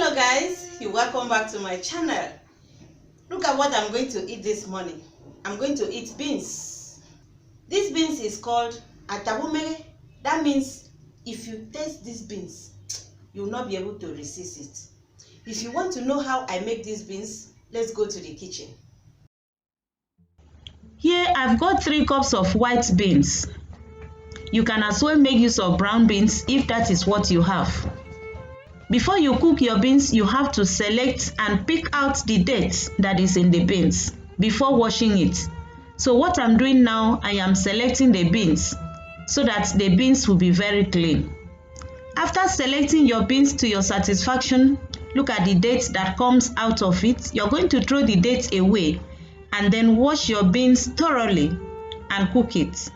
Hello guys, you're welcome back to my channel. Look at what I'm going to eat this morning. I'm going to eat beans. This beans is called atabumere. That means if you taste these beans, you will not be able to resist it. If you want to know how I make these beans, let's go to the kitchen. Here I've got 3 cups of white beans. You can as well make use of brown beans if that is what you have. Before you cook your beans, you have to select and pick out the dirt that is in the beans before washing it. So what I'm doing now, I am selecting the beans so that the beans will be very clean. After selecting your beans to your satisfaction, look at the dirt that comes out of it. You're going to throw the dirt away and then wash your beans thoroughly and cook it.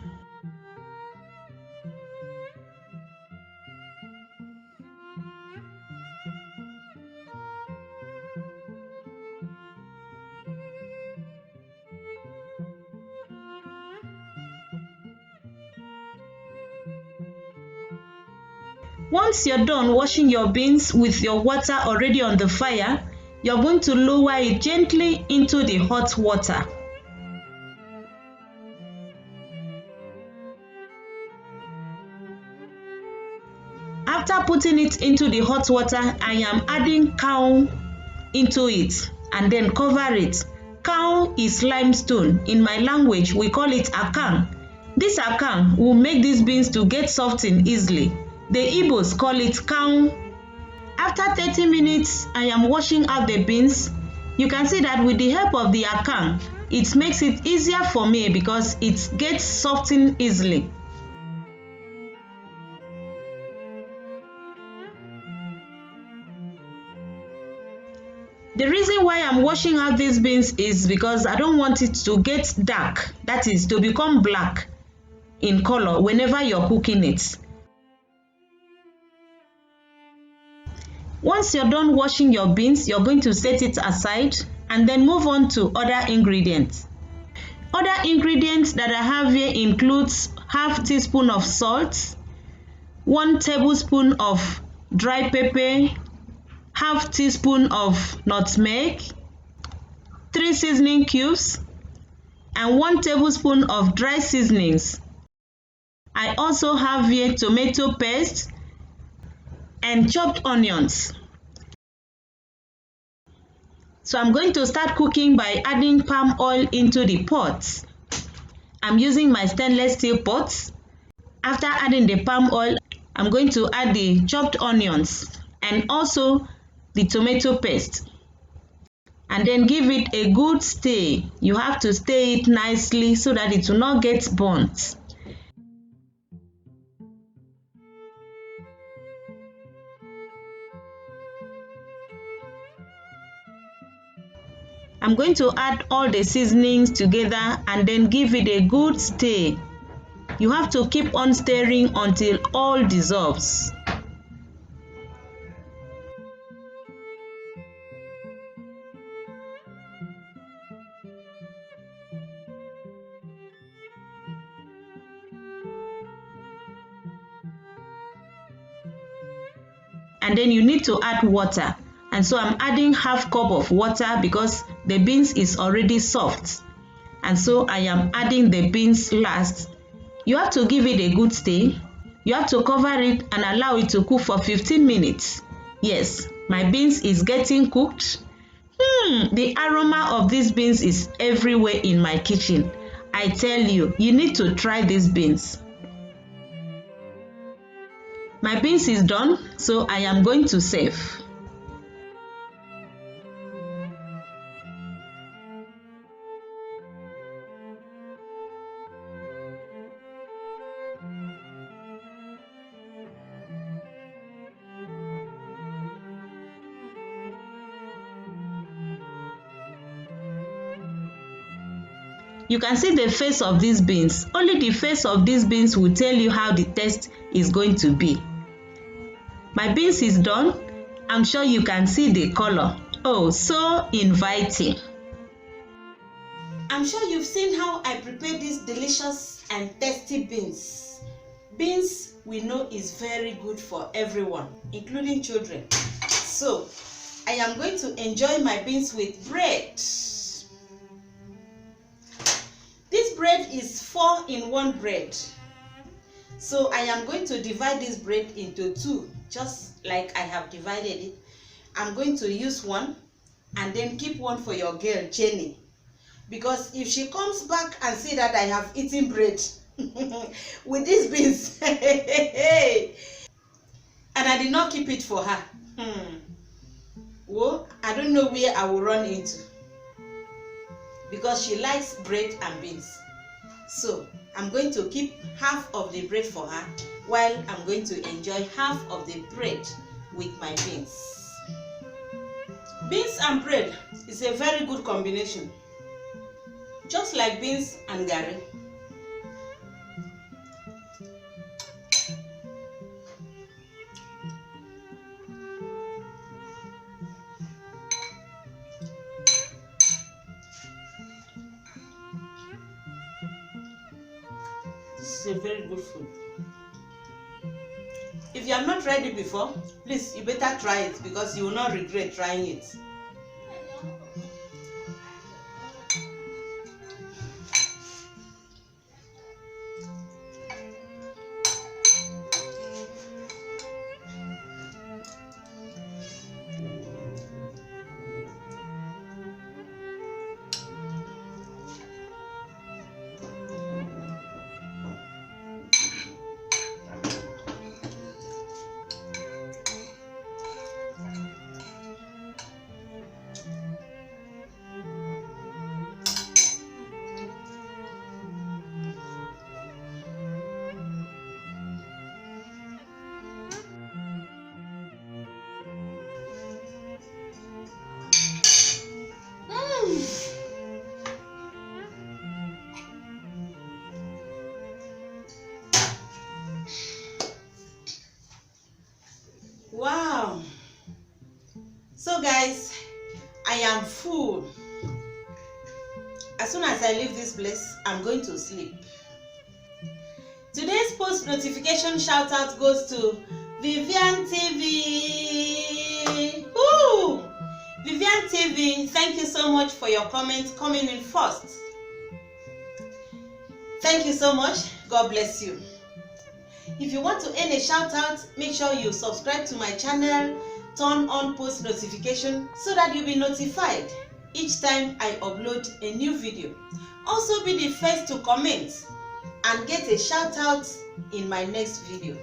Once you're done washing your beans with your water already on the fire, you're going to lower it gently into the hot water. After putting it into the hot water, I am adding cow into it and then cover it. Cow is limestone. In my language, we call it akang. This akang will make these beans to get softened easily. The Igbos call it cow. After 30 minutes, I am washing out the beans. You can see that with the help of the akang, it makes it easier for me because it gets softened easily. The reason why I'm washing out these beans is because I don't want it to get dark, that is to become black in color whenever you're cooking it. Once you're done washing your beans, you're going to set it aside and then move on to other ingredients. Other ingredients that I have here includes half teaspoon of salt, 1 tablespoon of dry pepper, half teaspoon of nutmeg, 3 seasoning cubes, and 1 tablespoon of dry seasonings. I also have here tomato paste and chopped onions. So I'm going to start cooking by adding palm oil into the pot. I'm using my stainless steel pot. After adding the palm oil, I'm going to add the chopped onions and also the tomato paste. And then give it a good stir. You have to stir it nicely so that it will not get burnt. I'm going to add all the seasonings together and then give it a good stir. You have to keep on stirring until all dissolves. And then you need to add water. And so I'm adding half cup of water because the beans is already soft. And so I am adding the beans last. You have to give it a good stir. You have to cover it and allow it to cook for 15 minutes. Yes, my beans is getting cooked. The aroma of these beans is everywhere in my kitchen. I tell you, you need to try these beans. My beans is done, so I am going to serve. You can see the face of these beans. Only the face of these beans will tell you how the taste is going to be. My beans is done. I'm sure you can see the color. Oh, so inviting. I'm sure you've seen how I prepare these delicious and tasty beans. Beans we know is very good for everyone, including children. So I am going to enjoy my beans with bread. This bread is 4-in-1 bread. So I am going to divide this bread into 2, just like I have divided it. I'm going to use one and then keep one for your girl, Jenny. Because if she comes back and see that I have eaten bread with these beans, and I did not keep it for her, well, I don't know where I will run into. Because she likes bread and beans. So I'm going to keep half of the bread for her while I'm going to enjoy half of the bread with my beans. Beans and bread is a very good combination. Just like beans and garri. This is a very good food. If you have not tried it before, please, you better try it because you will not regret trying it. Wow. So guys, I am full. As soon as I leave this place, I'm going to sleep. Today's post notification shout out goes to Vivian TV. Woo! Vivian TV, thank you so much for your comment coming in first. Thank you so much. God bless you. If you want to earn a shout out, make sure you subscribe to my channel, turn on post notification so that you'll be notified each time I upload a new video. Also be the first to comment and get a shout out in my next video.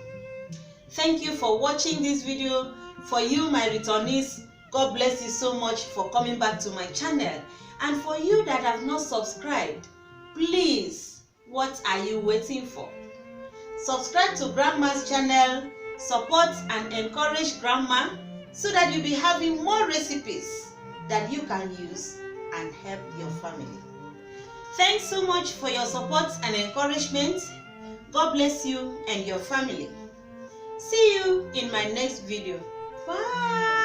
Thank you for watching this video. For you, my returnees, God bless you so much for coming back to my channel. And for you that have not subscribed, please, what are you waiting for? Subscribe to Grandma's channel, support and encourage Grandma so that you'll be having more recipes that you can use and help your family. Thanks so much for your support and encouragement. God bless you and your family. See you in my next video. Bye.